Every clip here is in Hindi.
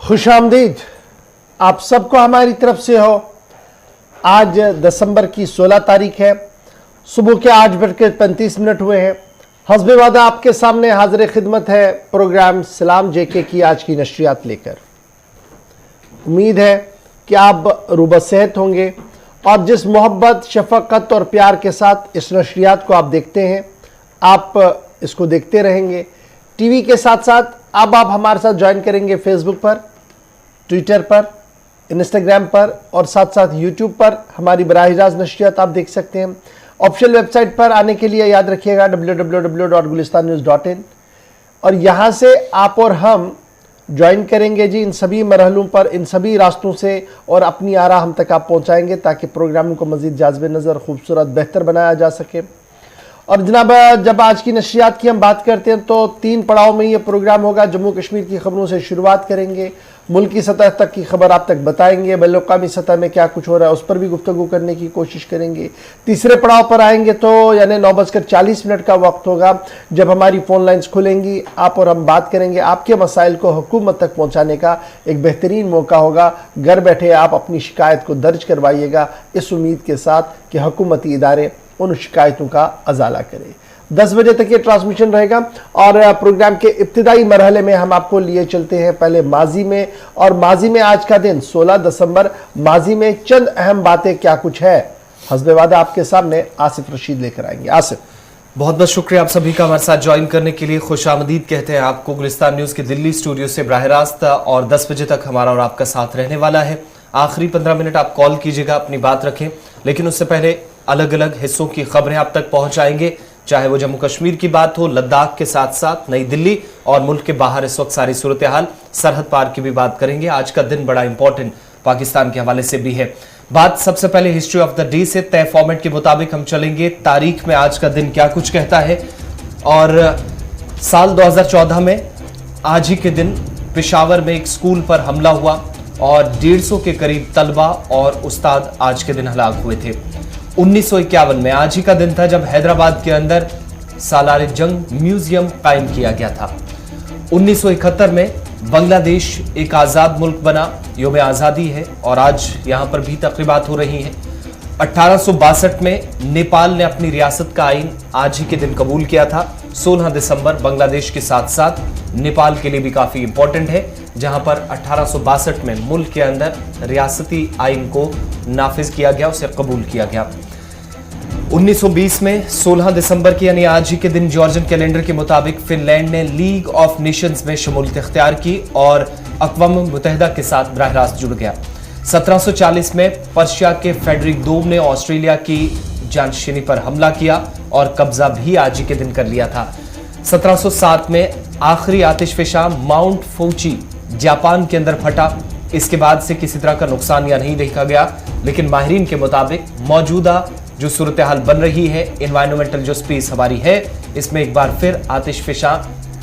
खुशामदीद आप सबको हमारी तरफ से हो। आज दिसंबर की 16 तारीख है। सुबह के 8:35 हुए हैं। हस्बे वादा आपके सामने हाजिर खिदमत है प्रोग्राम सलाम जेके की आज की नशरियात लेकर। उम्मीद है कि आप रूबसेहत होंगे और जिस मोहब्बत, शफकत और प्यार के साथ इस नशरियात को आप देखते हैं, आप इसको देखते रहेंगे। टीवी के साथ साथ अब आप हमारे साथ ज्वाइन करेंगे फेसबुक पर, ट्विटर पर, इंस्टाग्राम पर और साथ साथ यूट्यूब पर हमारी बराह रास्त नशरियात आप देख सकते हैं। ऑफिशियल वेबसाइट पर आने के लिए याद रखिएगा www.gulistannews.in और यहाँ से आप और हम ज्वाइन करेंगे जी इन सभी मरहलों पर, इन सभी रास्तों से, और अपनी आरा हम तक आप पहुँचाएंगे ताकि प्रोग्राम को मज़ीद जाज़िब नज़र, खूबसूरत, बेहतर बनाया जा सके। और जनाब, जब आज की नशरियात की हम बात करते हैं तो 3 पड़ाव में ये प्रोग्राम होगा। जम्मू कश्मीर की खबरों से शुरुआत करेंगे, मुल्क की सतह तक की खबर आप तक बताएंगे, बैनुल-अक़वामी सतह में क्या कुछ हो रहा है उस पर भी गुफ्तगू करने की कोशिश करेंगे। तीसरे पड़ाव पर आएंगे तो यानी 9:40 का वक्त होगा जब हमारी फ़ोन लाइन्स खुलेंगी। आप और हम बात करेंगे, आपके मसाइल को हुकूमत तक पहुँचाने का एक बेहतरीन मौका होगा। घर बैठे आप अपनी शिकायत को दर्ज करवाइएगा इस उम्मीद के साथ कि हुकूमती इदारे उन शिकायतों का अजाला करें। 10 बजे तक ये ट्रांसमिशन रहेगा और प्रोग्राम के इब्तिदाई मरहले में हम आपको लिए चलते हैं पहले माजी में। और माजी में आज का दिन 16 दिसंबर, माजी में चंद अहम बातें क्या कुछ है, हस्बे वादा आपके सामने आसिफ रशीद लेकर आएंगे। आसिफ, बहुत बहुत शुक्रिया आप सभी का हमारे साथ ज्वाइन करने के लिए। खुशामदीद कहते हैं आपको गुलिस्तान न्यूज़ के दिल्ली स्टूडियो से बराह रास्त। और 10 बजे तक हमारा और आपका साथ रहने वाला है। आखिरी 15 मिनट आप कॉल कीजिएगा, अपनी बात रखें, लेकिन उससे पहले अलग अलग हिस्सों की खबरें आप तक पहुंचाएंगे, चाहे वो जम्मू कश्मीर की बात हो, लद्दाख के साथ साथ नई दिल्ली और मुल्क के बाहर इस वक्त सारी सूरत हाल, सरहद पार की भी बात करेंगे। आज का दिन बड़ा इंपॉर्टेंट पाकिस्तान के हवाले से भी है। बात सबसे पहले हिस्ट्री ऑफ द डे से, तय फॉर्मेट के मुताबिक हम चलेंगे। तारीख में आज का दिन क्या कुछ कहता है। और साल 2014 में आज ही के दिन पेशावर में एक स्कूल पर हमला हुआ और 150 के करीब तलबा और उस्ताद आज के दिन हलाक हुए थे। 1951 में आज ही का दिन था जब हैदराबाद के अंदर सालार जंग म्यूजियम कायम किया गया था। 1971 में बांग्लादेश एक आज़ाद मुल्क बना, यौम आज़ादी है और आज यहां पर भी तकरीबात हो रही हैं। 1862 में नेपाल ने अपनी रियासत का आइन आज ही के दिन कबूल किया था। 16 दिसंबर बांग्लादेश के साथ साथ नेपाल के लिए भी काफ़ी इंपॉर्टेंट है, जहां पर 1862 में मुल्क के अंदर रियासती आइन को नाफिज किया गया, उसे कबूल किया गया। 1920 में 16 दिसंबर की यानी आज ही के दिन जॉर्जियन कैलेंडर के मुताबिक फिनलैंड ने लीग ऑफ नेशंस में शमूलियत इख्तियार की और अक़वाम मुत्तहिदा के साथ बराह रास्त जुड़ गया। 1740 में पर्शिया के फेडरिक II ने ऑस्ट्रेलिया की जानशीनी पर हमला किया और कब्जा भी आज ही के दिन कर लिया था। 1707 में आखिरी आतिशफशा माउंट फूची जापान के अंदर फटा। इसके बाद से किसी तरह का नुकसान या नहीं देखा गया, लेकिन माहिरीन के मुताबिक मौजूदा जो सूरत हाल बन रही है, एनवायरमेंटल जो स्पेस हमारी है, इसमें एक बार फिर आतिशफशा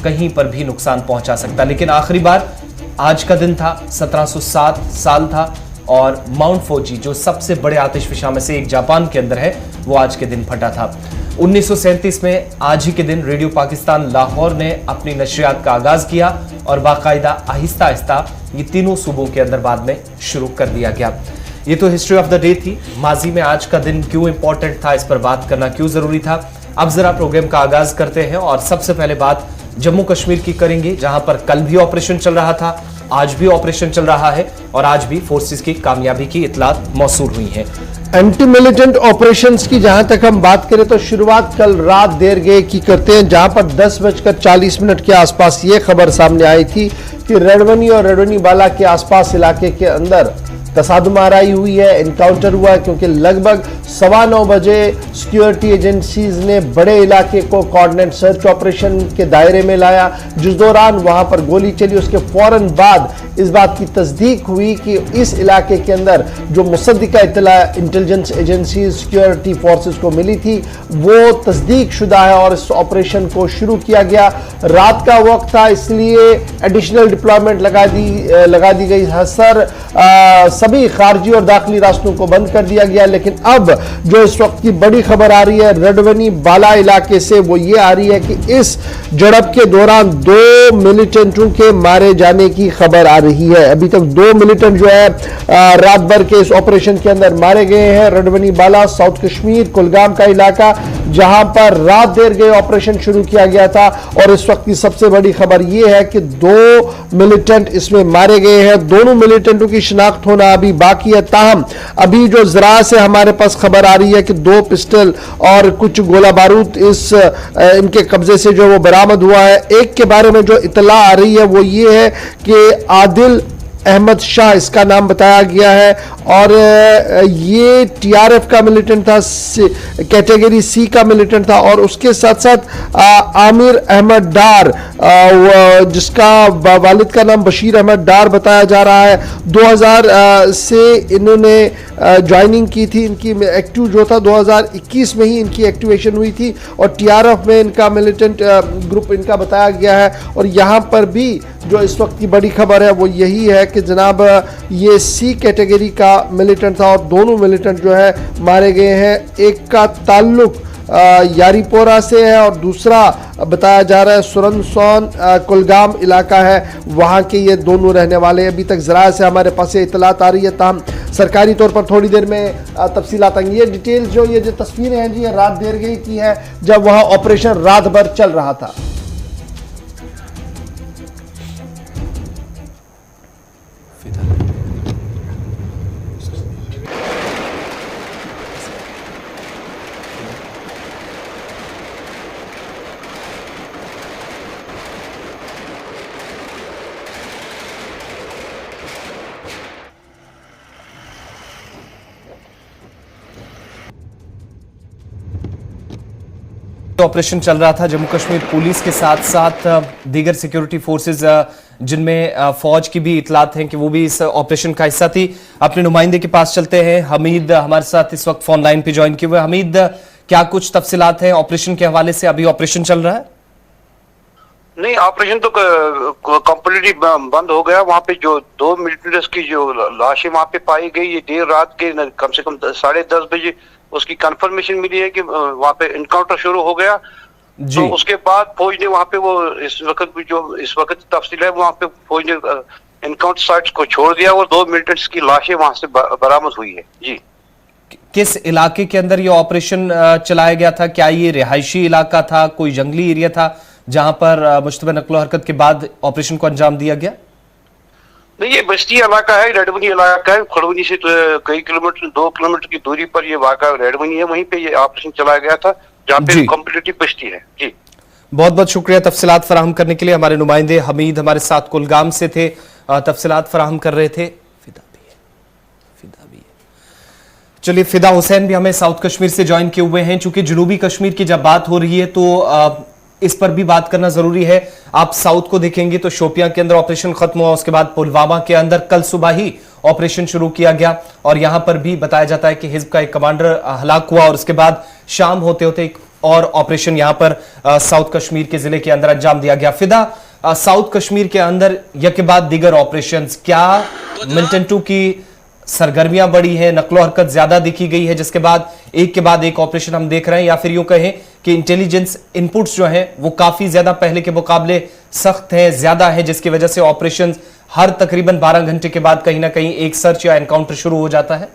कहीं पर भी नुकसान पहुंचा सकता। लेकिन आखिरी बार आज का दिन था, 1707 साल था और माउंट फूजी जो सबसे बड़े आतिशफशा में से एक जापान के अंदर है, वो आज के दिन फटा था। 1937 में आज ही के दिन रेडियो पाकिस्तान लाहौर ने अपनी नशरियात का आगाज किया और बाकायदा आहिस्ता आहिस्ता ये तीनों सूबों के अंदर बाद में शुरू कर दिया गया। ये तो हिस्ट्री ऑफ द डे थी। माजी में आज का दिन क्यों इंपॉर्टेंट था, इस पर बात करना क्यों जरूरी था। अब जरा प्रोग्राम का आगाज करते हैं और सबसे पहले बात जम्मू कश्मीर की करेंगे, जहां पर कल भी ऑपरेशन चल रहा था, आज भी ऑपरेशन चल रहा है और आज भी फोर्सेस की कामयाबी की इतलात मौसूल हुई है। एंटी मिलिटेंट ऑपरेशंस की जहां तक हम बात करें तो शुरुआत कल रात देर गए की करते हैं, जहां पर 10:40 के आसपास ये खबर सामने आई थी कि रेडवनी और रेडवनी बाला के आसपास इलाके के अंदर तसादुम आराई हुई है, इनकाउंटर हुआ है, क्योंकि लगभग 9:15 बजे सिक्योरिटी एजेंसीज ने बड़े इलाके को कोऑर्डिनेट सर्च ऑपरेशन के दायरे में लाया, जिस दौरान वहां पर गोली चली। उसके फौरन बाद इस बात की तस्दीक हुई कि इस इलाके के अंदर जो मुसद्दिका इत्तला इंटेलिजेंस एजेंसी सिक्योरिटी फोर्सेस को मिली थी वो तस्दीक शुदा है और इस ऑपरेशन को शुरू किया गया। रात का वक्त था, इसलिए एडिशनल डिप्लॉयमेंट लगा दी गई है। सभी खारजी और दाखिली रास्तों को बंद कर दिया गया। लेकिन अब जो इस वक्त की बड़ी खबर आ रही है रडवनी बाला इलाके से, वो ये आ रही है कि इस झड़प के दौरान 2 मिलिटेंटों के मारे जाने की खबर आ रही है। अभी तक 2 मिलिटेंट जो है रात भर के इस ऑपरेशन के अंदर मारे गए हैं। रडवनी बाला साउथ कश्मीर कुलगाम का इलाका, जहां पर रात देर गए ऑपरेशन शुरू किया गया था। और इस वक्त की सबसे बड़ी खबर यह है कि 2 मिलिटेंट इसमें मारे गए हैं। दोनों मिलिटेंटों की शिनाख्त होना अभी बाकी है। ताहम अभी जो जरा से हमारे पास खबर आ रही है कि 2 पिस्टल और कुछ गोला बारूद इनके कब्जे से जो वो बरामद हुआ है। एक के बारे में जो इतला आ रही है वो ये है कि आदिल अहमद शाह इसका नाम बताया गया है और ये टीआरएफ का मिलिटेंट था, कैटेगरी सी का मिलिटेंट था। और उसके साथ साथ आमिर अहमद डार, जिसका वालिद का नाम बशीर अहमद डार बताया जा रहा है। 2000 से इन्होंने ज्वाइनिंग की थी। इनकी एक्टिव जो था 2021 में ही इनकी एक्टिवेशन हुई थी और टीआरएफ में इनका मिलिटेंट ग्रुप इनका बताया गया है। और यहाँ पर भी जो इस वक्त की बड़ी खबर है वो यही है कि जनाब ये सी कैटेगरी का मिलिटेंट था और दोनों मिलिटेंट जो है मारे गए हैं। एक का ताल्लुक यारीपोरा से है और दूसरा बताया जा रहा है सुरनसौन कुलगाम इलाका है, वहाँ के ये दोनों रहने वाले हैं। अभी तक ज़रा से हमारे पास ये इतलात आ रही है, ताहम सरकारी तौर पर थोड़ी देर में तफसीलात आएंगी। ये डिटेल्स जो ये तस्वीरें हैं जी, ये रात देर गई की है जब वहाँ ऑपरेशन रात भर चल रहा था। ऑपरेशन चल रहा था जम्मू कश्मीर पुलिस के साथ साथ दीगर सिक्योरिटी फोर्सेस, जिनमें फौज की भी इतलात हैं कि वो भी इस ऑपरेशन का हिस्सा थी। अपने नुमाइंदे के पास चलते हैं। हमीद हमारे साथ इस वक्त फोन लाइन पे ज्वाइन किए हुए। हमीद, क्या कुछ तफसीलात हैं ऑपरेशन के हवाले से? अभी ऑपरेशन चल रहा है? नहीं, ऑपरेशन तो कंप्लीटली बंद हो गया। वहाँ पे जो 2 मिलिटेंट्स की जो लाशें वहाँ पे पाई गई, ये देर रात के कम से कम 10:30 बजे उसकी कंफर्मेशन मिली है कि वहाँ पे इनकाउंटर शुरू हो गया। तो उसके बाद फौज ने वहाँ पे वो इस वक्त तफसील है, वहाँ पे फौज ने इनकाउंटर साइट्स को छोड़ दिया और 2 मिलिटेंट्स की लाशें वहाँ से बरामद हुई है। जी, किस इलाके के अंदर ये ऑपरेशन चलाया गया था? क्या ये रिहायशी इलाका था, कोई जंगली एरिया था जहां पर मुश्तबा नक्लो हरकत के बाद ऑपरेशन को अंजाम दिया गया? नहीं, ये बस्ती इलाका है, रेडवनी इलाका है। खड़वनी से तो कई किलोमीटर 2 किलोमीटर की दूरी पर ये वाक़ा रेडवनी है, वहीं पे ये ऑपरेशन चलाया गया था जहाँ पे कम्प्लीटली बस्ती है। जी, बहुत बहुत शुक्रिया तफसीलात फराहम करने के लिए। हमारे नुमाइंदे हमीद हमारे साथ कुलगाम से थे, तफसीलात फराहम कर रहे थे। फिदा भी है। चलिए, फिदा हुसैन भी हमें साउथ कश्मीर से ज्वाइन किए हुए हैं। चूंकि जनूबी कश्मीर की जब बात हो रही है तो इस पर भी बात करना जरूरी है। आप साउथ को देखेंगे तो शोपियां के अंदर ऑपरेशन खत्म हुआ, उसके बाद पुलवामा के अंदर कल सुबह ही ऑपरेशन शुरू किया गया और यहां पर भी बताया जाता है कि हिजब का एक कमांडर हलाक हुआ और उसके बाद शाम होते होते एक और ऑपरेशन यहां पर साउथ कश्मीर के जिले के अंदर अंजाम दिया गया। फिदा, साउथ कश्मीर के अंदर यह के बाद दीगर ऑपरेशन, क्या मिलिटेंटों की सरगर्मियां बढ़ी हैं, नकलो हरकत ज्यादा देखी गई है, जिसके बाद एक ऑपरेशन हम देख रहे हैं, या फिर यूं कहें कि इंटेलिजेंस इनपुट्स जो हैं वो काफी ज्यादा पहले के मुकाबले सख्त है, ज्यादा है, जिसकी वजह से ऑपरेशन हर तकरीबन 12 घंटे के बाद कहीं ना कहीं एक सर्च या एनकाउंटर शुरू हो जाता है?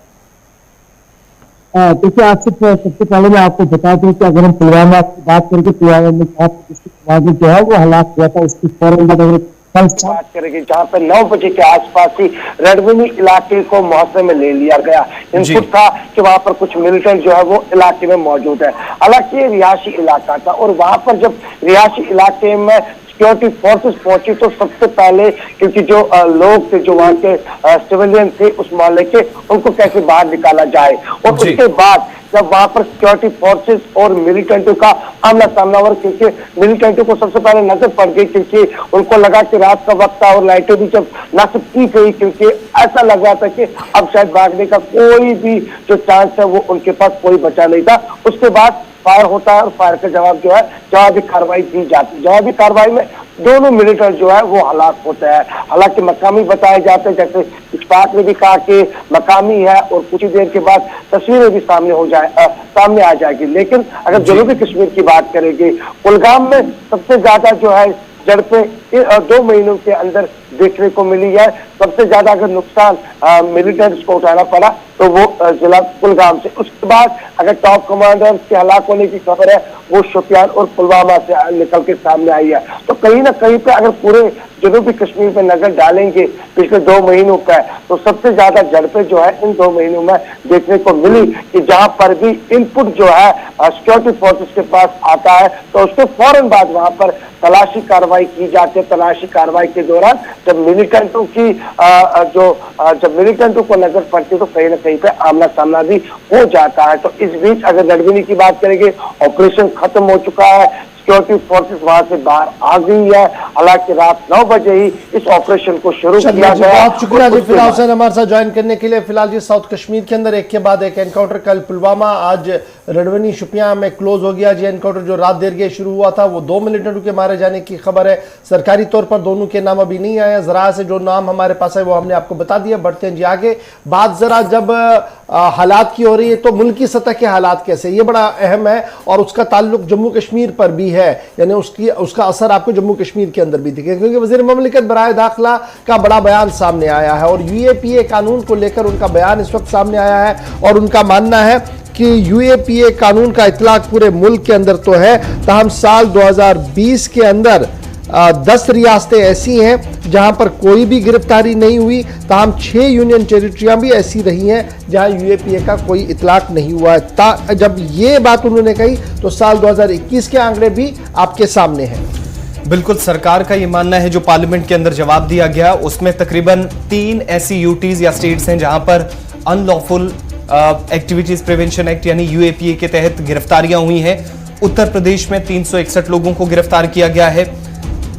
देखिए, आपसे सबसे पहले मैं आपको बता दूं कि अगर हम पुलवामा की बात करें, पुलवामा में जो है वो हलाक हुआ था, उसकी फौरन बाद बात करेंगे जहाँ पे 9 बजे के आसपास ही रेडवनी इलाके को मुहसमे में ले लिया गया। इनपुट था कि वहाँ पर कुछ मिलिटेंट जो है वो इलाके में मौजूद है। हालांकि ये रिहायशी इलाका था और वहाँ पर जब रिहायशी इलाके में सिक्योरिटी फोर्सेस पहुंची तो सबसे पहले, क्योंकि जो लोग थे, जो वहाँ के सिविलियन थे उस मोहल्ले के, उनको कैसे बाहर निकाला जाए। और उसके बाद जब वहां पर सिक्योरिटी फोर्सेस और मिलिटेंटों का आमना सामना हुआ, क्योंकि मिलिटेंटों को सबसे पहले नजर पड़ गई, क्योंकि उनको लगा कि रात का वक्त था और लाइटें भी जब नस्ब की गई, क्योंकि ऐसा लग रहा था कि अब शायद भागने का कोई भी जो चांस है वो उनके पास कोई बचा नहीं था। उसके बाद फायर होता है और फायर का जवाब जो है जवाबी कार्रवाई दी जाती है। जवाबी कार्रवाई में दोनों मिलिटेंट जो है वो हलाक होते हैं। हालांकि मकामी बताए जाते हैं, जैसे इश्फाक ने भी कहा कि मकामी है और कुछ ही देर के बाद तस्वीरें भी सामने आ जाएगी। लेकिन अगर जनूबी कश्मीर की बात करेंगे, कुलगाम में सबसे ज्यादा जो है झड़पें 2 महीनों के अंदर देखने को मिली है। सबसे ज्यादा अगर नुकसान मिलिटेंट्स को उठाना पड़ा तो वो जिला कुलगाम से। उसके बाद अगर टॉप कमांडर के हलाक होने की खबर है वो शोपियान और पुलवामा से निकल के सामने आई है। तो कहीं ना कहीं पे अगर पूरे जनूबी कश्मीर पे नजर डालेंगे पिछले 2 महीनों का, तो सबसे ज्यादा झड़पें जो है इन 2 महीनों में देखने को मिली कि जहां पर भी इनपुट जो है सिक्योरिटी फोर्सेस के पास आता है तो उसके फौरन बाद वहां पर तलाशी कार्रवाई की जाती है। तलाशी कार्रवाई के दौरान जब मिलिटेंटों को नजर पड़ती है तो कहीं ना कहीं पे आमना सामना भी हो जाता है। तो इस बीच अगर रडविनी की बात करेंगे, ऑपरेशन खत्म हो चुका है, सिक्योरिटी फोर्सेस वहां से बाहर आ गई है। हालांकि रात 9 बजे ही इस ऑपरेशन को शुरू किया गया। बहुत शुक्रिया जी फिलहाल हुसैन हमारे साथ ज्वाइन करने के लिए। फिलहाल जी साउथ कश्मीर के अंदर एक के बाद एक एनकाउंटर, कल पुलवामा, आज रडवनी शोपियां में क्लोज हो गया जी एनकाउंटर। जो रात देर के शुरू हुआ था वो 2 मिलिटेंटों के मारे जाने की खबर है। सरकारी तौर पर दोनों के नाम अभी नहीं आए, जरा से जो नाम हमारे पास है वो हमने आपको बता दिया। बढ़ते हैं जी आगे। बात जरा जब हालात की हो रही है तो मुल्की सतह के हालात कैसे, ये बड़ा अहम है और उसका ताल्लुक जम्मू कश्मीर पर भी है, यानी उसका असर आपको जम्मू कश्मीर के अंदर भी दिखेगा। क्योंकि वज़ीर ममलिकत बराए दाखिला का बड़ा बयान सामने आया है और यूएपीए कानून को लेकर उनका बयान इस वक्त सामने आया है और उनका मानना है कि यूएपीए कानून का इतलाक पूरे मुल्क के अंदर तो है, ताहम साल 2020 के अंदर 10 रियासतें ऐसी हैं जहां पर कोई भी गिरफ्तारी नहीं हुई, ताहम 6 यूनियन टेरिटरियां भी ऐसी रही हैं जहां यूएपीए का कोई इतलाक नहीं हुआ है। जब ये बात उन्होंने कही तो साल 2021 के आंकड़े भी आपके सामने हैं। बिल्कुल, सरकार का ये मानना है, जो पार्लियामेंट के अंदर जवाब दिया गया उसमें तकरीबन 3 ऐसी यूटीज या स्टेट्स हैं जहां पर अनलॉफुल एक्टिविटीज प्रिवेंशन एक्ट यानी यूएपीए के तहत गिरफ्तारियां हुई हैं। उत्तर प्रदेश में 361 लोगों को गिरफ्तार किया गया है।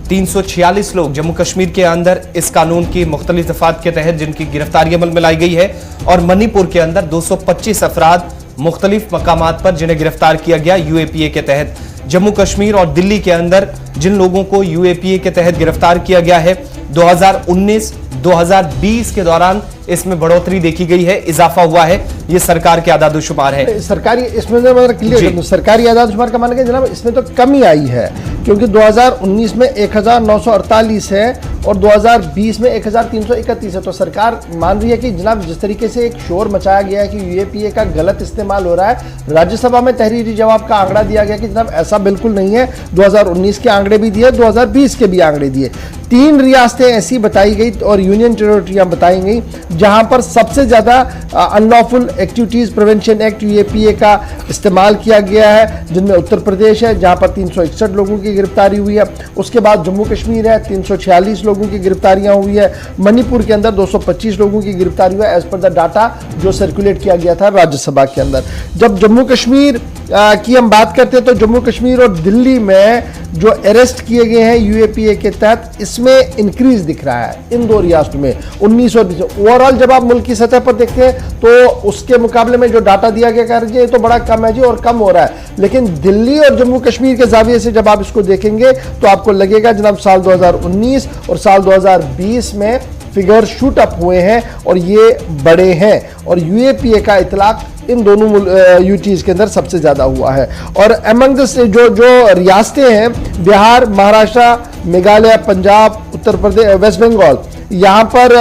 346 लोग जम्मू कश्मीर के अंदर इस कानून की मुख्तलिफ दफात के तहत जिनकी गिरफ्तारी अमल में लाई गई है और मणिपुर के अंदर 225 अफराद मुख्तलिफ मकामात पर जिन्हें गिरफ्तार किया गया यूएपीए के तहत। जम्मू कश्मीर और दिल्ली के अंदर जिन लोगों को यूएपीए के तहत गिरफ्तार किया गया है 2019-2020 के दौरान इसमें बढ़ोतरी देखी गई है, इजाफा हुआ है। ये सरकार के आदाद-ओ-शुमार है। सरकारी इसमें क्लियर कर दूं, सरकारी आदाद-ओ-शुमार का माना गया जनाब इसमें तो कमी आई है, क्योंकि 2019 में 1948 है और 2020 में 1331 है। तो सरकार मान रही है कि जनाब जिस तरीके से एक शोर मचाया गया है कि यूएपीए का गलत इस्तेमाल हो रहा है, राज्यसभा में तहरीरी जवाब का आंकड़ा दिया गया कि जनाब ऐसा बिल्कुल नहीं है। 2019 के आंकड़े भी दिए, 2020 के भी आंकड़े दिए। 3 रियासतें ऐसी बताई गई और यूनियन टेरिटरियां बताई गई जहां पर सबसे ज्यादा unlawful activities prevention act UAPA का इस्तेमाल किया गया है, जिनमें उत्तर प्रदेश है जहां पर 361 लोगों की गिरफ्तारी हुई है। उसके बाद जम्मू कश्मीर है, 346 लोगों की गिरफ्तारियां हुई है। मणिपुर के अंदर 225 लोगों की गिरफ्तारी हुई है एज पर द डाटा जो सर्कुलेट किया गया था राज्यसभा के अंदर। जब जम्मू कश्मीर की हम बात करते हैं तो जम्मू कश्मीर और दिल्ली में जो अरेस्ट किए गए हैं यूएपीए के तहत, इसमें इंक्रीज दिख रहा है इन 2 रियासतों में 19 और 20। ओवरऑल जब आप मुल्क की सतह पर देखते हैं तो उसके मुकाबले में जो डाटा दिया गया ये तो बड़ा कम है जी और कम हो रहा है। लेकिन दिल्ली और जम्मू कश्मीर के जाविये से जब आप इसको देखेंगे तो आपको लगेगा जनाब साल 2019 और साल 2020 में फिगर शूट अप हुए हैं और ये बड़े हैं और यूएपीए का इतलाक इन दोनों यूटीज के अंदर सबसे ज्यादा हुआ है। और अमंग जो रियासतें हैं बिहार, महाराष्ट्र, मेघालय, पंजाब, उत्तर प्रदेश, वेस्ट बंगाल, यहाँ पर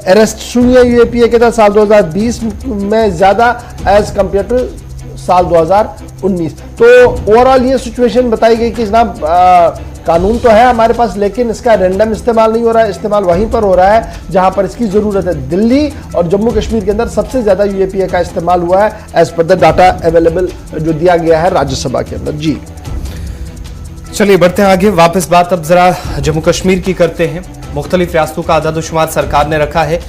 अरेस्ट हुई है यूएपीए के तहत साल 2020 में ज्यादा एज कंपेयर टू साल 2019। तो ओवरऑल ये सिचुएशन बताई गई कि जनाब कानून तो है हमारे पास लेकिन इसका रैंडम इस्तेमाल नहीं हो रहा है, इस्तेमाल वहीं पर हो रहा है जहां पर इसकी जरूरत है। दिल्ली और जम्मू कश्मीर के अंदर सबसे ज्यादा यूएपीए का इस्तेमाल हुआ है as per the data available जो दिया गया है राज्यसभा के अंदर। जी चलिए बढ़ते हैं आगे। वापस बात अब जरा जम्मू कश्मीर की करते हैं। मुख्तलिफ रियासतों का आदाद-ओ-शुमार सरकार ने रखा है,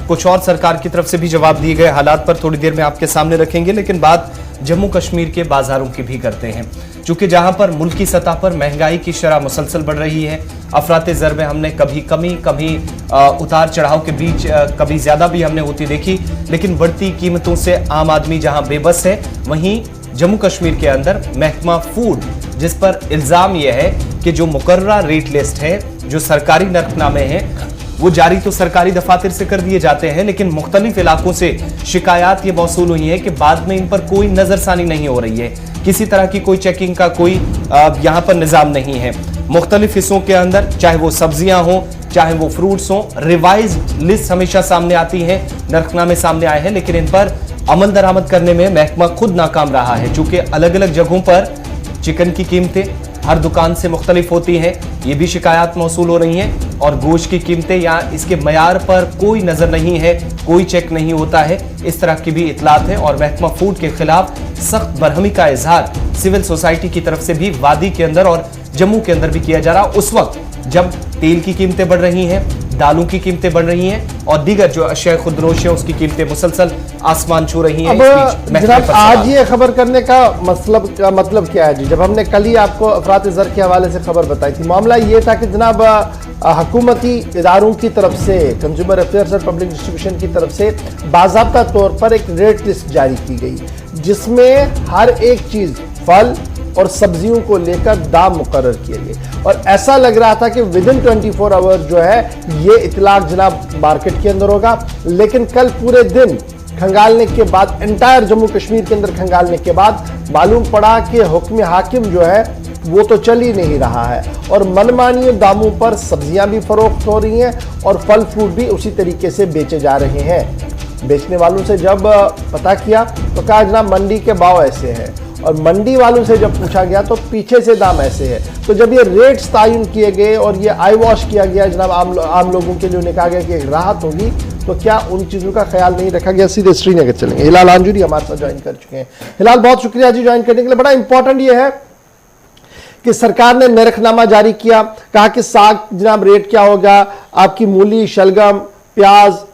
कुछ और सरकार की तरफ से भी जवाब दिए गए हालात पर थोड़ी देर में आपके सामने रखेंगे। लेकिन बात जम्मू कश्मीर के बाजारों की भी करते हैं, क्योंकि जहां पर मुल्की सतह पर महंगाई की शरह मुसलसल बढ़ रही है। अफराते ज़र में हमने कभी कमी कभी उतार चढ़ाव के बीच कभी ज्यादा भी हमने होती देखी, लेकिन बढ़ती कीमतों से आम आदमी जहां बेबस है वहीं जम्मू कश्मीर के अंदर महकमा फूड, जिस पर इल्जाम यह है कि जो मुकर्ररा रेट लिस्ट है, जो सरकारी नरकनामे हैं, वो जारी तो सरकारी दफातर से कर दिए जाते हैं, लेकिन मुख्तलिफ इलाकों से शिकायत ये मौसूल हुई है कि बाद में इन पर कोई नजरसानी नहीं हो रही है, किसी तरह की कोई चेकिंग का कोई यहाँ पर निजाम नहीं है। मुख्तलिफ हिस्सों के अंदर चाहे वो सब्जियां हो, चाहे वो फ्रूट्स हो, रिवाइज लिस्ट हमेशा सामने आती है, नरकनामे सामने आए हैं, लेकिन इन पर अमल दरामद करने में महकमा खुद नाकाम रहा है। चूंकि अलग अलग जगहों पर चिकन की कीमतें हर दुकान से मुख्तलिफ होती हैं, ये भी शिकायत मौसूल हो रही हैं, और गोश्त की कीमतें या इसके मयार पर कोई नजर नहीं है, कोई चेक नहीं होता है, इस तरह की भी इतलात है। और महकमा फूड के खिलाफ सख्त बरहमी का इजहार सिविल सोसाइटी की तरफ से भी वादी के अंदर और जम्मू के अंदर भी किया जा रहा, उस वक्त जब तेल की कीमतें बढ़ रही हैं, दालों की कीमतें बढ़ रही हैं और दीगर जो अशिया खुदरोश है उसकी कीमतें मुसलसल आसमान छू रही हैं। अब जनाब आज ये खबर करने का मतलब क्या है जी? जब हमने कल ही आपको अफरात ज़र के हवाले से खबर बताई थी, मामला ये था कि जनाब हुकूमती इदारों की तरफ से, कंज्यूमर अफेयर्स और पब्लिक डिस्ट्रीब्यूशन की तरफ से बाज़ाब्ता तौर पर एक रेट लिस्ट जारी की गई, जिसमें हर एक चीज़, फल और सब्जियों को लेकर दाम मुकर्रर किए गए, और ऐसा लग रहा था कि विद इन 24 आवर्स जो है ये इतलाक जनाब मार्केट के अंदर होगा। लेकिन कल पूरे दिन खंगालने के बाद, एंटायर जम्मू कश्मीर के अंदर खंगालने के बाद मालूम पड़ा कि हुक्म हाकिम जो है वो तो चल ही नहीं रहा है, और मनमानी दामों पर सब्जियां भी फरोख्त हो रही हैं और फल फ्रूट भी उसी तरीके से बेचे जा रहे हैं। बेचने वालों से जब पता किया तो कहा जनाब मंडी के भाव ऐसे हैं, और मंडी वालों से जब पूछा गया तो पीछे से दाम ऐसे है। तो जब ये रेट्स तयन किए गए और ये आई वॉश किया गया जनाब आम लोगों के लिए, उन्हें कहा गया कि एक राहत होगी, तो क्या उन चीज़ों का ख्याल नहीं रखा गया? सीधे श्रीनगर चलेंगे, हिलाल आंजुरी हमारे साथ ज्वाइन कर चुके हैं। हिलाल, बहुत शुक्रिया जी ज्वाइन करने के लिए। बड़ा इंपॉर्टेंट ये है कि सरकार ने नरखनामा जारी किया, कहा कि साग जनाब रेट क्या होगा, आपकी मूली, शलगम, प्याज,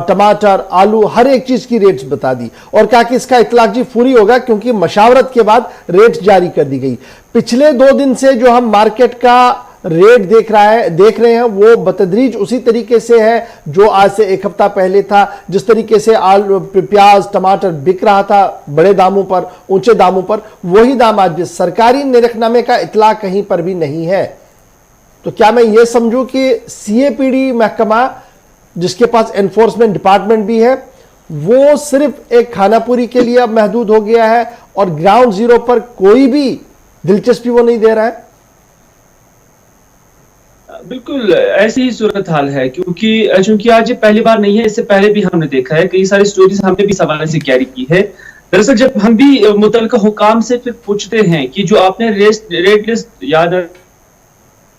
टमाटर, आलू, हर एक चीज की रेट्स बता दी, और कहा कि इसका इतलाक जी फौरी होगा क्योंकि मशावरत के बाद रेट्स जारी कर दी गई। पिछले 2 दिन से जो हम मार्केट का रेट देख रहे हैं वो बतदरीज उसी तरीके से है जो आज से 1 हफ्ता पहले था। जिस तरीके से आलू, प्याज, टमाटर बिक रहा था बड़े दामों पर, ऊंचे दामों पर, वही दाम आज भी। सरकारी निरखनामे का इतलाक कहीं पर भी नहीं है। तो क्या मैं ये समझूं कि CAPD महकमा, जिसके पास एनफोर्समेंट डिपार्टमेंट भी है, वो सिर्फ एक खानापुरी के लिए अब महदूद हो गया है और ग्राउंड जीरो पर कोई भी दिलचस्पी वो नहीं दे रहा है? बिल्कुल ऐसी ही सूरत हाल है, क्योंकि आज ये पहली बार नहीं है, इससे पहले भी हमने देखा है, कई सारी स्टोरीज हमने भी इस हवाले से कैरी की है। दरअसल जब हम भी मुतल्लिका हुकाम से फिर पूछते हैं कि जो आपने रेट लिस्ट याद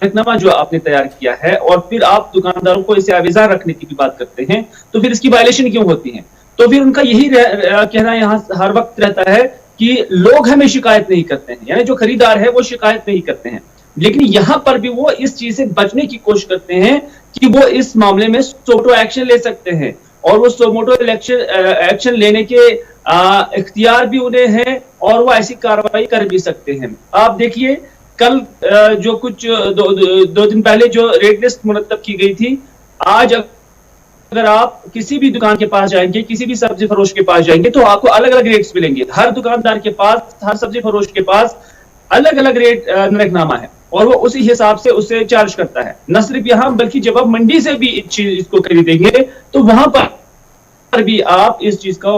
नरखनामा जो आपने तैयार किया है और फिर आप दुकानदारों को इसे आवेजार रखने की भी बात करते हैं, तो फिर इसकी वायलेशन क्यों होती है? तो फिर उनका यही कहना यहाँ हर वक्त रहता है कि लोग हमें शिकायत नहीं करते हैं, यानी जो खरीदार है वो शिकायत नहीं करते हैं। लेकिन यहाँ पर भी वो इस चीज से बचने की कोशिश करते हैं कि वो इस मामले में सोमोटो एक्शन ले सकते हैं, और वो सोमोटो एक्शन लेने के इख्तियार भी उन्हें है, और वो ऐसी कार्रवाई कर भी सकते हैं। आप देखिए कल जो कुछ दो दिन पहले जो रेट लिस्ट मुरतब की गई थी, आज अगर आप किसी भी दुकान के पास जाएंगे, किसी भी सब्जी फरोश के पास जाएंगे, तो आपको अलग अलग रेट्स मिलेंगे। हर दुकानदार के पास, हर सब्जी फरोश के पास अलग अलग रेट नरखनामा है, और वो उसी हिसाब से उसे चार्ज करता है। न सिर्फ यहाँ बल्कि जब आप मंडी से भी इस चीज इसको खरीदेंगे तो वहां पर भी आप इस चीज का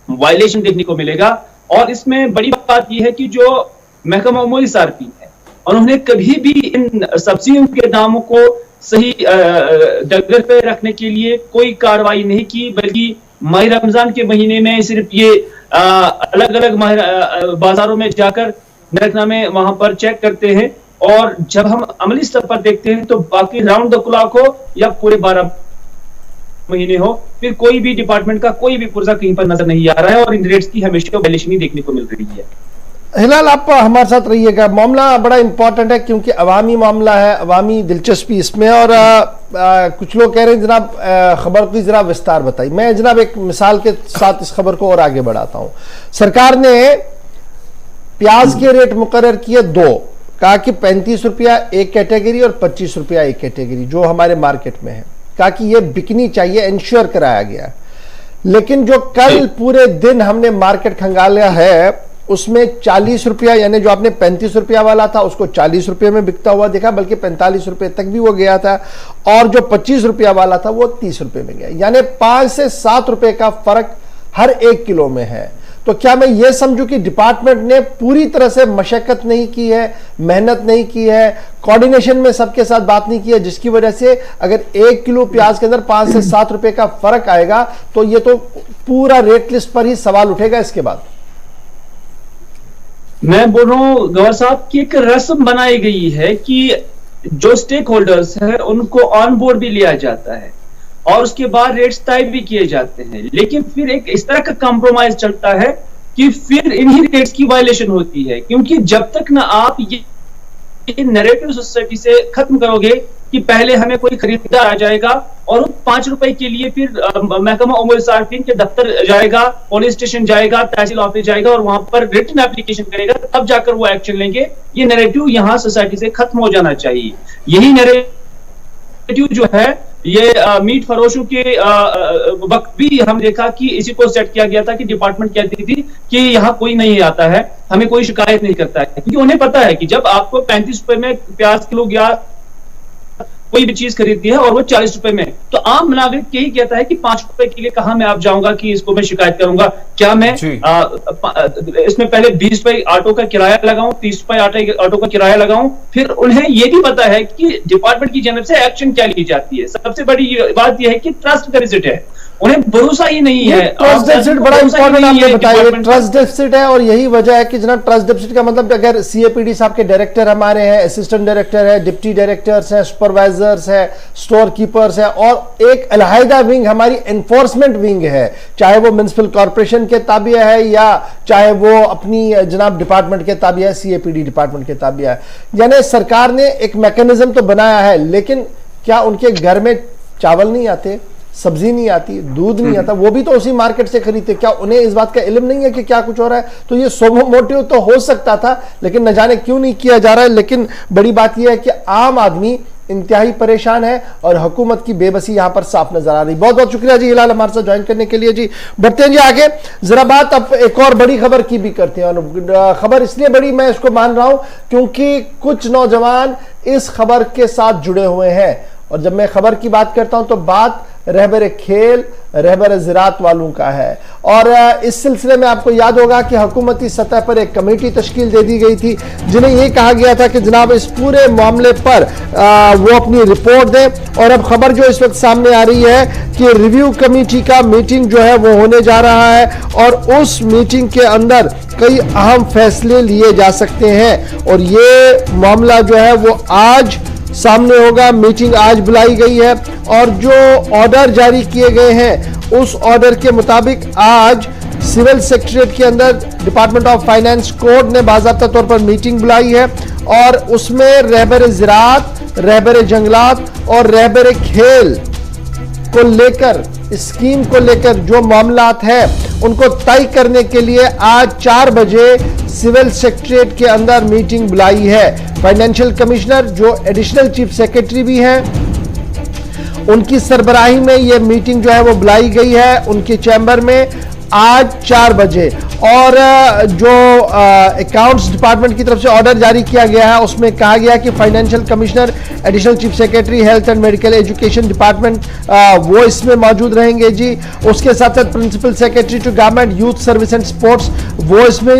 वायलेशन देखने को मिलेगा। और इसमें बड़ी बात यह है कि जो महकमा उमूरी सार्फिन है, उन्होंने कभी भी इन सब्जियों के दामों को सही डगर पे रखने के लिए कोई कार्रवाई नहीं की, बल्कि माह रमजान के महीने में सिर्फ ये अलग अलग बाजारों में जाकर नरखनामे वहां पर चेक करते हैं, और जब हम अमली स्तर पर देखते हैं तो बाकी राउंड द क्लॉक हो या पूरे 12 महीने हो, फिर कोई भी डिपार्टमेंट का कोई भी पुर्जा कहीं पर नजर नहीं आ रहा है, और इन रेट्स की हमेशा वायलेशन ही देखने को मिल रही है। हिलाल, आप हमारे साथ रहिएगा। मामला बड़ा इंपॉर्टेंट है क्योंकि अवामी मामला है, अवामी दिलचस्पी इसमें, और कुछ लोग कह रहे हैं जनाब खबर की जरा विस्तार बताइए। मैं जनाब एक मिसाल के साथ इस खबर को और आगे बढ़ाता हूं। सरकार ने प्याज के रेट मुकर्रर किए 2, कहा कि 35 रुपया एक कैटेगरी और 25 रुपया एक कैटेगरी जो हमारे मार्केट में है, कहा कि यह बिकनी चाहिए, इंश्योर कराया गया। लेकिन जो कल पूरे दिन हमने मार्केट खंगाला है उसमें 40 रुपया, यानी जो आपने 35 रुपया वाला था उसको 40 रुपये में बिकता हुआ देखा, बल्कि 45 रुपये तक भी वो गया था, और जो 25 रुपया वाला था वो 30 रुपये में गया, यानी 5 से 7 रुपये का फर्क हर 1 किलो में है। तो क्या मैं ये समझूं कि डिपार्टमेंट ने पूरी तरह से मशक्कत नहीं की है, मेहनत नहीं की है, कोऑर्डिनेशन में सबके साथ बात नहीं की है, जिसकी वजह से अगर 1 किलो प्याज के अंदर 5 से 7 रुपए का फर्क आएगा तो ये तो पूरा रेट लिस्ट पर ही सवाल उठेगा इसके बाद। मैं बोल रहा हूं गवर साहब की एक रस्म बनाई गई है कि जो स्टेक होल्डर्स है उनको ऑन बोर्ड भी लिया जाता है और उसके बाद रेट्स तय भी किए जाते हैं, लेकिन फिर एक इस तरह का कॉम्प्रोमाइज चलता है कि फिर इन्हीं रेट्स की वायलेशन होती है, क्योंकि जब तक ना आप ये नैरेटिव सोसाइटी से खत्म करोगे कि पहले हमें कोई खरीदार आ जाएगा और वो 5 रुपए के लिए फिर महकमा उमूर सार्फिन के दफ्तर जाएगा, पुलिस स्टेशन जाएगा, तहसील ऑफिस जाएगा और वहां पर रिटन एप्लीकेशन करेगा, तब जाकर वो एक्शन लेंगे। ये नैरेटिव यहाँ सोसाइटी से खत्म हो जाना चाहिए। यही नैरेटिव जो है ये मीट फरोशों के वक्त भी हम देखा कि इसी को सेट किया गया था कि डिपार्टमेंट कहती थी कि यहाँ कोई नहीं आता है, हमें कोई शिकायत नहीं करता है, क्योंकि उन्हें पता है कि जब आपको 35 रुपए में प्याज किलो या कोई भी चीज खरीदती है और वो 40 रुपए में, तो आम नागरिक यही कहता है कि 5 रुपए के लिए कहां मैं आप जाऊंगा कि इसको मैं शिकायत करूंगा, क्या मैं इसमें पहले 20 रुपए ऑटो का किराया लगाऊं, 30 रुपए ऑटो का किराया लगाऊं। फिर उन्हें ये भी पता है कि डिपार्टमेंट की जानब से एक्शन क्या ली जाती है। सबसे बड़ी बात यह है कि ट्रस्ट डेफिसिट है, उन्हें भरोसा ही नहीं है। ट्रस्ट डेफिसिट बड़ा इंपॉर्टेंट आपने बताया, ट्रस्ट डेफिसिट है, और यही वजह है कि जनाब ट्रस्ट डेफिसिट का मतलब अगर सीएपीडी साहब के डायरेक्टर हमारे हैं, असिस्टेंट डायरेक्टर है, डिप्टी डायरेक्टर्स हैं, सुपरवाइजर्स है, स्टोर कीपर्स है, और एक अलहदा विंग हमारी एनफोर्समेंट विंग है, चाहे वो म्युनिसिपल कॉर्पोरेशन के ताबिया है या चाहे वो अपनी जनाब डिपार्टमेंट के ताबिया है, सीएपीडी डिपार्टमेंट के ताबिया है। यानी सरकार ने एक मैकेनिज्म तो बनाया है, लेकिन क्या उनके घर में चावल नहीं आते, सब्जी नहीं आती, दूध नहीं आता, वो भी तो उसी मार्केट से खरीदते, क्या उन्हें इस बात का इल्म नहीं है कि क्या कुछ हो रहा है? तो ये सोमो मोटिव तो हो सकता था, लेकिन न जाने क्यों नहीं किया जा रहा है। लेकिन बड़ी बात यह है कि आम आदमी इंतहाई परेशान है और हुकूमत की बेबसी यहां पर साफ नजर आ रही। बहुत बहुत शुक्रिया जी हिलाल हमारे साथ ज्वाइन करने के लिए जी। बढ़ते हैं जी आगे, जरा बात अब एक और बड़ी खबर की भी करते हैं, और खबर इसलिए बड़ी मैं इसको मान रहा हूं क्योंकि कुछ नौजवान इस खबर के साथ जुड़े हुए हैं, और जब मैं खबर की बात करता हूं तो बात रहबर खेल, रहबर ज़राअत वालों का है। और इस सिलसिले में आपको याद होगा कि हुकूमती सतह पर एक कमेटी तश्कील दे दी गई थी, जिन्हें यह कहा गया था कि जनाब इस पूरे मामले पर वो अपनी रिपोर्ट दें। और अब खबर जो इस वक्त सामने आ रही है कि रिव्यू कमेटी का मीटिंग जो है वो होने जा रहा है, और उस मीटिंग के अंदर कई अहम फैसले लिए जा सकते हैं, और ये मामला जो है वो आज सामने होगा। मीटिंग आज बुलाई गई है, और जो ऑर्डर जारी किए गए हैं उस ऑर्डर के मुताबिक आज सिविल सेक्रेटरीट के अंदर डिपार्टमेंट ऑफ फाइनेंस कोर्ट ने बाज़ाब्ता तौर पर मीटिंग बुलाई है, और उसमें रहबर ज़राअत, रहबर जंगलात और रहबर खेल को लेकर, स्कीम को लेकर जो मामलात है उनको तय करने के लिए आज 4 बजे सिविल सेक्रेटरीट के अंदर मीटिंग बुलाई है। फाइनेंशियल कमिश्नर जो एडिशनल चीफ सेक्रेटरी भी हैं, उनकी सरबराही में यह मीटिंग जो है वो बुलाई गई है उनके चैम्बर में आज 4 बजे। और जो अकाउंट्स डिपार्टमेंट की तरफ से ऑर्डर जारी किया गया है उसमें कहा गया कि financial commissioner, additional chief secretary health and medical education department वो इसमें मौजूद रहेंगे जी। उसके साथ साथ principal secretary to government youth service and sports वो इसमें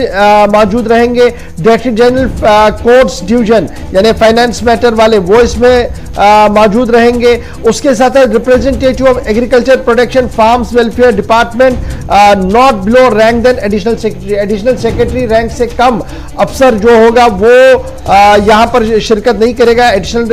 मौजूद रहेंगे। डायरेक्टर जनरल कोर्ट्स डिवीजन यानी फाइनेंस मैटर वाले वो इसमें मौजूद रहेंगे। उसके साथ साथ representative of agriculture protection farms welfare department not below rank than additional secretary, additional secretary rank से कम अफसर जो होगा वो यहां पर शिरकत नहीं करेगा। एडिशनल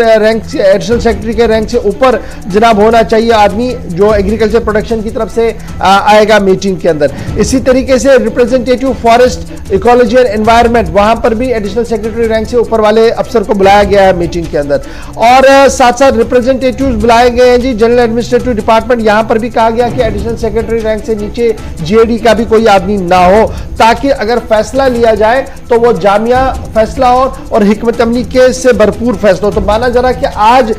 सेक्रेटरी के रैंक से ऊपर जनाब होना चाहिए आदमी जो एग्रीकल्चर प्रोटेक्शन की तरफ से आएगा मीटिंग के अंदर। इसी तरीके से representative forest ecology and environment वहां पर भी एडिशनल सेक्रेटरी रैंक से ऊपर वाले अफसर को बुलाया गया है मीटिंग के अंदर। और साथ साथ रिप्रेजेंटेटिव बुलाए गए हैं जी जनरल एडमिनिस्ट्रेटिव डिपार्टमेंट, यहां पर भी कहा गया कि एडिशनल सेक्रेटरी रैंक से नीचे जीएडी का भी कोई आदमी ना हो, ताकि अगर फैसला लिया जाए तो वो जामिया फैसला हो और हिकमत अमली के से भरपूर फैसला हो। तो माना जा रहा कि आज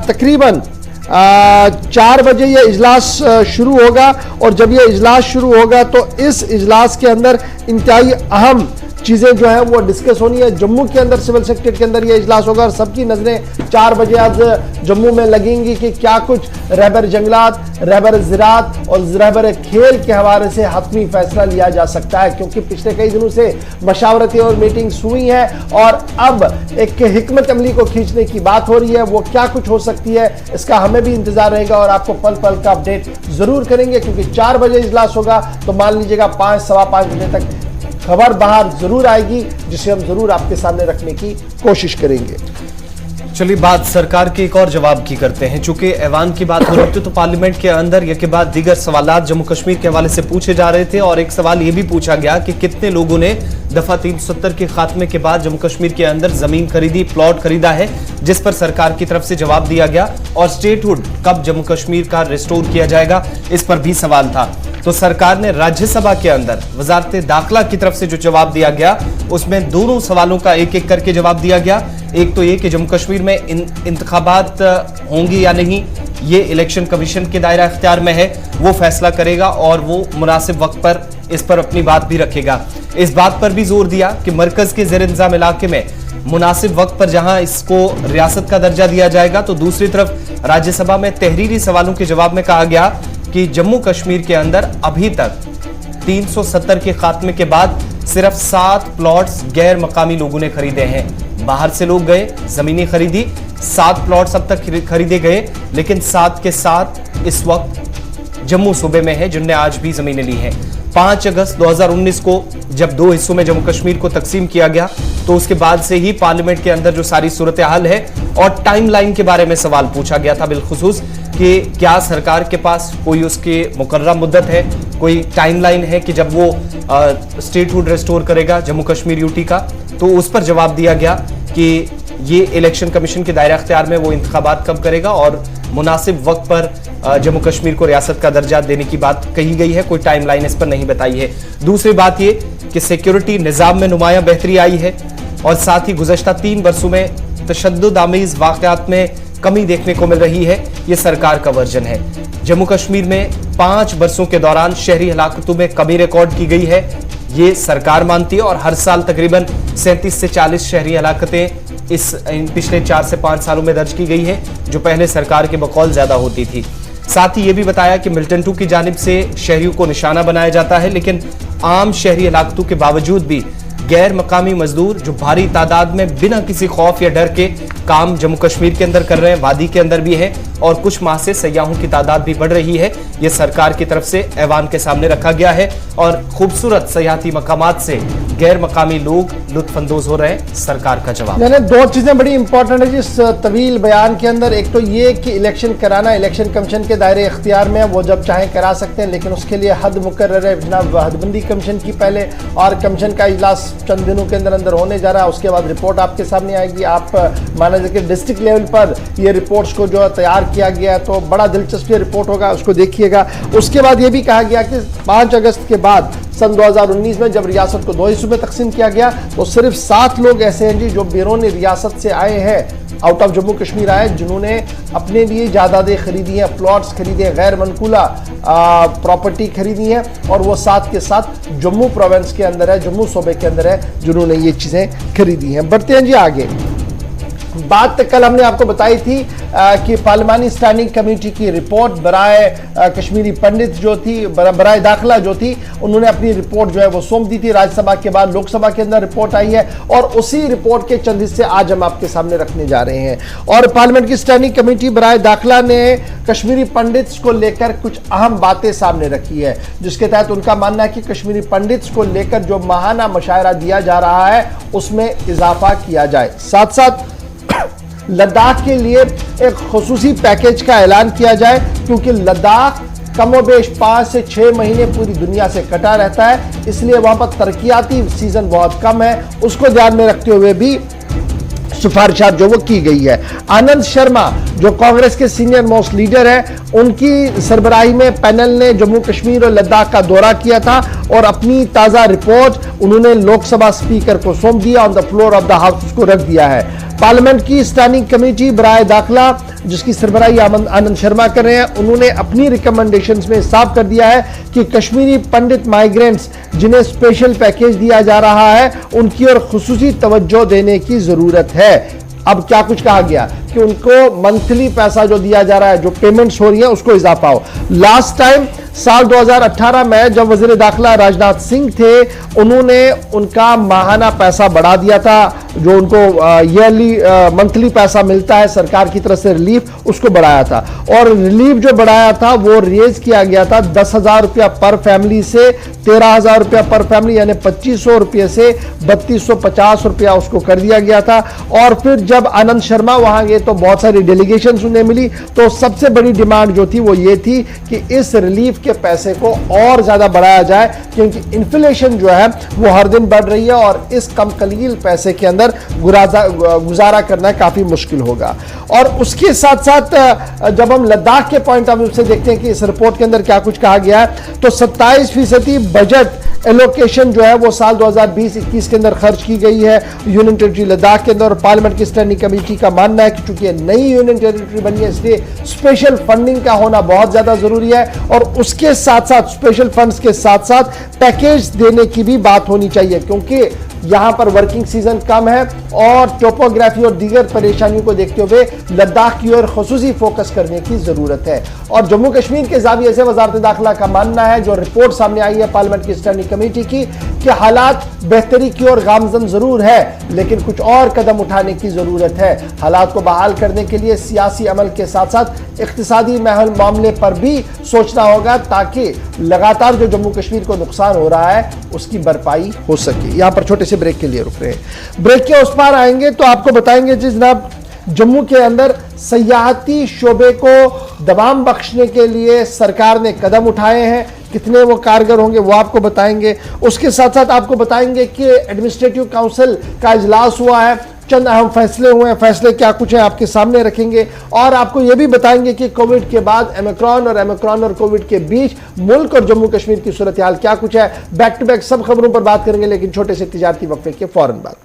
तकरीबन 4 बजे ये इजलास शुरू होगा और जब ये इजलास शुरू होगा तो इस इजलास के अंदर इंतहाई अहम चीज़ें जो है वो डिस्कस होनी है। जम्मू के अंदर सिविल सेक्रेटरीट के अंदर ये इजलास होगा और सबकी नजरें 4 बजे आज जम्मू में लगेंगी कि क्या कुछ रहबर जंगलात, रहबर ज़राअत और रहबर खेल के हवाले से हतमी फैसला लिया जा सकता है, क्योंकि पिछले कई दिनों से मशावरतें और मीटिंग्स हुई हैं और अब एक हिकमत अमली को खींचने की बात हो रही है। वो क्या कुछ हो सकती है इसका हमें भी इंतजार रहेगा और आपको पल पल का अपडेट जरूर करेंगे, क्योंकि 4 बजे इजलास होगा तो मान लीजिएगा 5 सवा 5 बजे तक खबर बाहर जरूर आएगी, जिसे हम जरूर आपके सामने रखने की कोशिश करेंगे। चलिए बात सरकार के एक और जवाब की करते हैं। चूंकि ऐवान की बात हो रही थी तो पार्लियामेंट के अंदर या के बाद दीगर सवालात जम्मू कश्मीर के हवाले से पूछे जा रहे थे और एक सवाल यह भी पूछा गया कि कितने लोगों ने दफा 370 के खात्मे के बाद जम्मू कश्मीर के अंदर जमीन खरीदी, प्लॉट खरीदा है, जिस पर सरकार की तरफ से जवाब दिया गया। और स्टेटहुड कब जम्मू कश्मीर का रिस्टोर किया जाएगा इस पर भी सवाल था। तो सरकार ने राज्यसभा के अंदर वजारत दाखिला की तरफ से जो जवाब दिया गया उसमें दोनों सवालों का एक एक करके जवाब दिया गया। एक तो ये कि जम्मू कश्मीर में इंतखाबात होंगे या नहीं, ये इलेक्शन कमीशन के दायरा इख्तियार में है, वो फैसला करेगा और वो मुनासिब वक्त पर इस पर अपनी बात भी रखेगा। इस बात पर भी जोर दिया कि मरकज के ज़ेर इंतजाम इलाके में मुनासिब वक्त पर जहां इसको रियासत का दर्जा दिया जाएगा, तो दूसरी तरफ राज्यसभा में तहरीरी सवालों के जवाब में कहा गया कि जम्मू कश्मीर के अंदर अभी तक 370 के खात्मे के बाद सिर्फ 7 प्लॉट्स गैर मकामी लोगों ने खरीदे हैं। बाहर से लोग गए, जमीनें खरीदी, 7 प्लॉट्स अब तक खरीदे गए, लेकिन 7 के 7 इस वक्त जम्मू सूबे में है जिनने आज भी जमीनें ली हैं। 5 अगस्त 2019 को जब 2 हिस्सों में जम्मू कश्मीर को तकसीम किया गया तो उसके बाद से ही पार्लियामेंट के अंदर जो सारी सूरत हाल है और टाइमलाइन के बारे में सवाल पूछा गया था बिलखुसूस कि क्या सरकार के पास कोई उसके मुकर्रर मुद्दत है, कोई टाइमलाइन है कि जब वो स्टेटहुड रिस्टोर करेगा जम्मू कश्मीर यूटी का। तो उस पर जवाब दिया गया कि ये इलेक्शन कमीशन के दायरा इख्तियार में वो इंतखाबात कब करेगा और मुनासिब वक्त पर जम्मू कश्मीर को रियासत का दर्जा देने की बात कही गई है, कोई टाइमलाइन इस पर नहीं बताई है। दूसरी बात ये कि सिक्योरिटी निज़ाम में नुमायां बेहतरी आई है और साथ ही गुज़श्ता 3 बरसों में तशद्दुद आमीज़ वाक़यात में कमी देखने को मिल रही है। ये सरकार का वर्जन है। जम्मू कश्मीर में 5 बरसों के दौरान शहरी हलाकतों में कमी रिकॉर्ड की गई है, ये सरकार मानती है और हर साल तकरीबन 37 से 40 शहरी हलाकतें इस पिछले 4 से 5 सालों में दर्ज की गई है, जो पहले सरकार के बकौल ज्यादा होती थी। साथ ही ये भी बताया कि मिल्टन 2 की जानिब से शहरियों को निशाना बनाया जाता है, लेकिन आम शहरी हलाकतों के बावजूद भी गैर मकामी मजदूर जो भारी तादाद में बिना किसी खौफ या डर के काम जम्मू कश्मीर के अंदर कर रहे हैं, वादी के अंदर भी है और कुछ माह से सयाहों की तादाद भी बढ़ रही है। ये सरकार की तरफ से ऐवान के सामने रखा गया है और खूबसूरत सयाहती मकामात से गैर मकामी लोग लुत्फानंदोज हो रहे हैं। सरकार का जवाब यानी 2 चीजें बड़ी इंपॉर्टेंट है जिस तवील बयान के अंदर। एक तो ये कि इलेक्शन कराना इलेक्शन कमीशन के दायरे इख्तियार में है, वो जब चाहें करा सकते हैं, लेकिन उसके लिए हद मुकर्रर है। जनाब हदबंदी कमीशन की पहले और कमीशन का इजलास चंद दिनों के अंदर अंदर होने जा रहा है, उसके बाद रिपोर्ट आपके सामने आएगी। आप माना जाए कि डिस्ट्रिक्ट लेवल पर ये रिपोर्ट्स को जो तैयार किया गया है तो बड़ा दिलचस्प रिपोर्ट होगा, उसको देखिएगा। उसके बाद ये भी कहा गया कि 5 अगस्त के बाद सन 2019 में जब रियासत को 2 हिस्सों में तकसीम किया गया तो सिर्फ 7 लोग ऐसे हैं जी जो बैरून रियासत से आए हैं, आउट ऑफ जम्मू कश्मीर आए, जिन्होंने अपने लिए जायदादें खरीदी हैं, प्लॉट्स खरीदे हैं, गैर मनकूला प्रॉपर्टी खरीदी है और वो 7 के 7 जम्मू प्रोविंस के अंदर है, जम्मू सूबे के अंदर है, जिन्होंने ये चीज़ें खरीदी हैं। बढ़ते हैं जी आगे। बात कल हमने आपको बताई थी कि पार्लिमानी स्टैंडिंग कमेटी की रिपोर्ट बराए कश्मीरी पंडित जो थी, बराए दाखिला जो थी, उन्होंने अपनी रिपोर्ट जो है वो सौंप दी थी। राज्यसभा के बाद लोकसभा के अंदर रिपोर्ट आई है और उसी रिपोर्ट के चंद हिस्से आज हम आपके सामने रखने जा रहे हैं। और पार्लियामेंट की स्टैंडिंग कमेटी बराए दाखिला ने कश्मीरी पंडित्स को लेकर कुछ अहम बातें सामने रखी है, जिसके तहत उनका मानना है कि कश्मीरी पंडित्स को लेकर जो माहाना मुशायरा दिया जा रहा है उसमें इजाफा किया जाए। साथ साथ लद्दाख के लिए एक खुसूसी पैकेज का ऐलान किया जाए, क्योंकि लद्दाख कमोबेश 5 से 6 महीने पूरी दुनिया से कटा रहता है, इसलिए वहां पर तरक्याती सीजन बहुत कम है। उसको ध्यान में रखते हुए भी सिफारिशात जो वो की गई है। आनंद शर्मा जो कांग्रेस के सीनियर मोस्ट लीडर हैं, उनकी सरबराही में पैनल ने जम्मू कश्मीर और लद्दाख का दौरा किया था और अपनी ताज़ा रिपोर्ट उन्होंने लोकसभा स्पीकर को सौंप दिया, on the floor of the house उसको रख दिया है। पार्लियामेंट की स्टैंडिंग कमेटी बराए दाखिला जिसकी सरबराही आनंद शर्मा कर रहे हैं, उन्होंने अपनी रिकमेंडेशंस में साफ कर दिया है कि कश्मीरी पंडित माइग्रेंट्स जिन्हें स्पेशल पैकेज दिया जा रहा है उनकी ओर खुसूसी तवज्जो देने की जरूरत है। अब क्या कुछ कहा गया कि उनको मंथली पैसा जो दिया जा रहा है, जो पेमेंट्स हो रही है, उसको इजाफा हो। लास्ट टाइम साल 2018 में जब वजीर दाखिला राजनाथ सिंह थे, उन्होंने उनका माहाना पैसा बढ़ा दिया था, जो उनको ईयरली मंथली पैसा मिलता है सरकार की तरफ से रिलीफ, उसको बढ़ाया था। और रिलीफ जो बढ़ाया था वो रेज किया गया था 10,000 रुपया पर फैमिली से 13,000 रुपया पर फैमिली, यानी 2,500 रुपये से 3,250 रुपया उसको कर दिया गया था। और फिर जब आनंद शर्मा वहां गए तो बहुत सारी डेलीगेशन उन्हें मिली, तो सबसे बड़ी डिमांड जो थी वो ये थी कि इस रिलीफ के पैसे को और ज्यादा बढ़ाया जाए, क्योंकि इन्फ्लेशन जो है वो हर दिन बढ़ रही है और इस कम कलील पैसे के अंदर गुजारा करना काफी मुश्किल होगा। और उसके साथ साथ जब हम लद्दाख के पॉइंट ऑफ व्यू से देखते हैं कि इस रिपोर्ट के अंदर क्या कुछ कहा गया है, तो 27% बजट एलोकेशन जो है वो साल 2020-21 के अंदर खर्च की गई है यूनियन टेरिटरी लद्दाख के अंदर। पार्लियामेंट की स्टैंडिंग कमेटी का मानना है कि चूंकि नई यूनियन टेरिटरी बनी है, इसलिए स्पेशल फंडिंग का होना बहुत ज्यादा जरूरी है। और उसके साथ साथ स्पेशल फंड्स के साथ साथ पैकेज देने की भी बात होनी चाहिए, क्योंकि यहां पर वर्किंग सीजन कम है और टोपोग्राफी और दीगर परेशानियों को देखते हुए लद्दाख की ओर खुसूसी फोकस करने की जरूरत है। और जम्मू कश्मीर के जाविये से वजारत दाखिला का मानना है, जो रिपोर्ट सामने आई है पार्लियामेंट की स्टैंडिंग कमेटी की, कि हालात बेहतरी की ओर गामजन जरूर है, लेकिन कुछ और कदम उठाने की जरूरत है। हालात को बहाल करने के लिए सियासी अमल के साथ साथ इक्तिसादी मामले पर भी सोचना होगा, ताकि लगातार जो जम्मू कश्मीर को नुकसान हो रहा है उसकी भरपाई हो सके। यहां पर छोटे से ब्रेक के लिए रुक रहे हैं। ब्रेक के उस पार आएंगे तो आपको बताएंगे जी जनाब, जम्मू के अंदर सयाहती शोबे को दबाम बख्शने के लिए सरकार ने कदम उठाए हैं, कितने वो कारगर होंगे वो आपको बताएंगे। उसके साथ साथ आपको बताएंगे कि एडमिनिस्ट्रेटिव काउंसिल का इजलास हुआ है, चंद अहम फैसले हुए हैं, फैसले क्या कुछ है आपके सामने रखेंगे। और आपको यह भी बताएंगे कि कोविड के बाद ओमिक्रॉन और कोविड के बीच मुल्क और जम्मू कश्मीर की सूरत हाल क्या कुछ है। बैक टू बैक सब खबरों पर बात करेंगे, लेकिन छोटे से तिजारती वक्फे के फौरन बाद।